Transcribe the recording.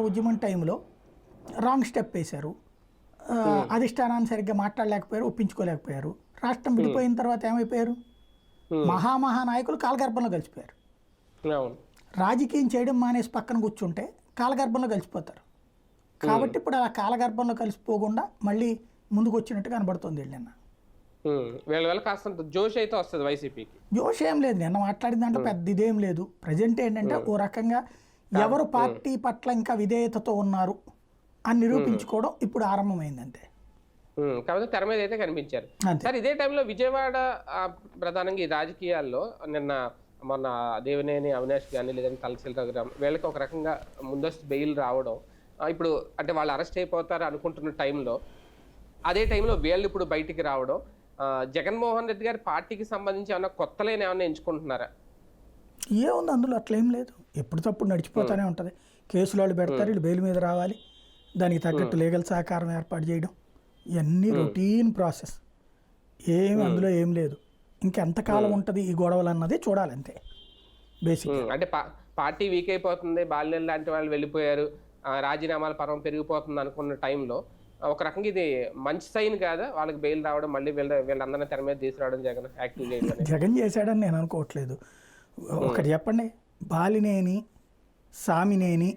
ఉద్యమం టైంలో wrong step వేశారు. అధిష్టానాన్ని సరిగ్గా మాట్లాడలేకపోయారు, ఒప్పించుకోలేకపోయారు. రాష్ట్రం విడిపోయిన తర్వాత ఏమైపోయారు? మహానాయకులు కాలగర్భంలో కలిసిపోయారు. రాజకీయం చేయడం మానేసి పక్కన కూర్చుంటే కాలగర్భంలో కలిసిపోతారు. కాబట్టి ఇప్పుడు అలా కాలగర్భంలో కలిసిపోకుండా మళ్ళీ ముందుకు వచ్చినట్టు కనబడుతుంది. నిన్న జోష్ అయితే వస్తుంది వైసీపీకి. జోష్ ఏం లేదు, నిన్న మాట్లాడిన దాంట్లో పెద్ద ఇదేం లేదు. ప్రజెంట్ ఏంటంటే ఓ రకంగా ఎవరు పార్టీ పట్ల ఇంకా విధేయతతో ఉన్నారు అని నిరూపించుకోవడం ఇప్పుడు ఆరంభమైంది అంతే. కాబట్టి తెర మీద అయితే కనిపించారు. సార్ ఇదే టైంలో విజయవాడ ప్రధానంగా ఈ రాజకీయాల్లో మొన్న దేవినేని అవినాష్ కానీ లేదంటే తలసిల్ రఘురామ్ వీళ్ళకి ఒక రకంగా ముందస్తు బెయిల్ రావడం, ఇప్పుడు అంటే వాళ్ళు అరెస్ట్ అయిపోతారు అనుకుంటున్న టైంలో అదే టైంలో వీళ్ళు ఇప్పుడు బయటికి రావడం, జగన్మోహన్ రెడ్డి గారి పార్టీకి సంబంధించి ఏమన్నా కొత్త లేని ఏమన్నా ఎంచుకుంటున్నారా? ఏముంది అందులో, అట్లేం లేదు. ఎప్పుడు తప్పుడు నడిచిపోతూనే ఉంటుంది. కేసులు వాళ్ళు పెడతారు, వీళ్ళు బెయిల్ మీద రావాలి, దానికి తగ్గట్టు లీగల్ సహకారం ఏర్పాటు చేయడం, ఇవన్నీ రొటీన్ ప్రాసెస్. ఏమి అందులో ఏం లేదు. ఇంకెంతకాలం ఉంటుంది ఈ గొడవలు అన్నది చూడాలి అంతే బేసిక్. అంటే పార్టీ వీక్ అయిపోతుంది, బాల్యం లాంటి వాళ్ళు వెళ్ళిపోయారు, రాజీనామాల పర్వం పెరిగిపోతుంది అనుకున్న టైంలో ఒక రకంగా ఇది మంచి సైన్ కాదా? వాళ్ళకి బెయిల్ రావడం, మళ్ళీ వీళ్ళందరినీ తెర మీద తీసుకురావడం, జగన్ యాక్టివ్ చేయడం. జగన్ చేశాడని నేను అనుకోవట్లేదు. ఒకటి చెప్పండి, బాలినేని సామినేని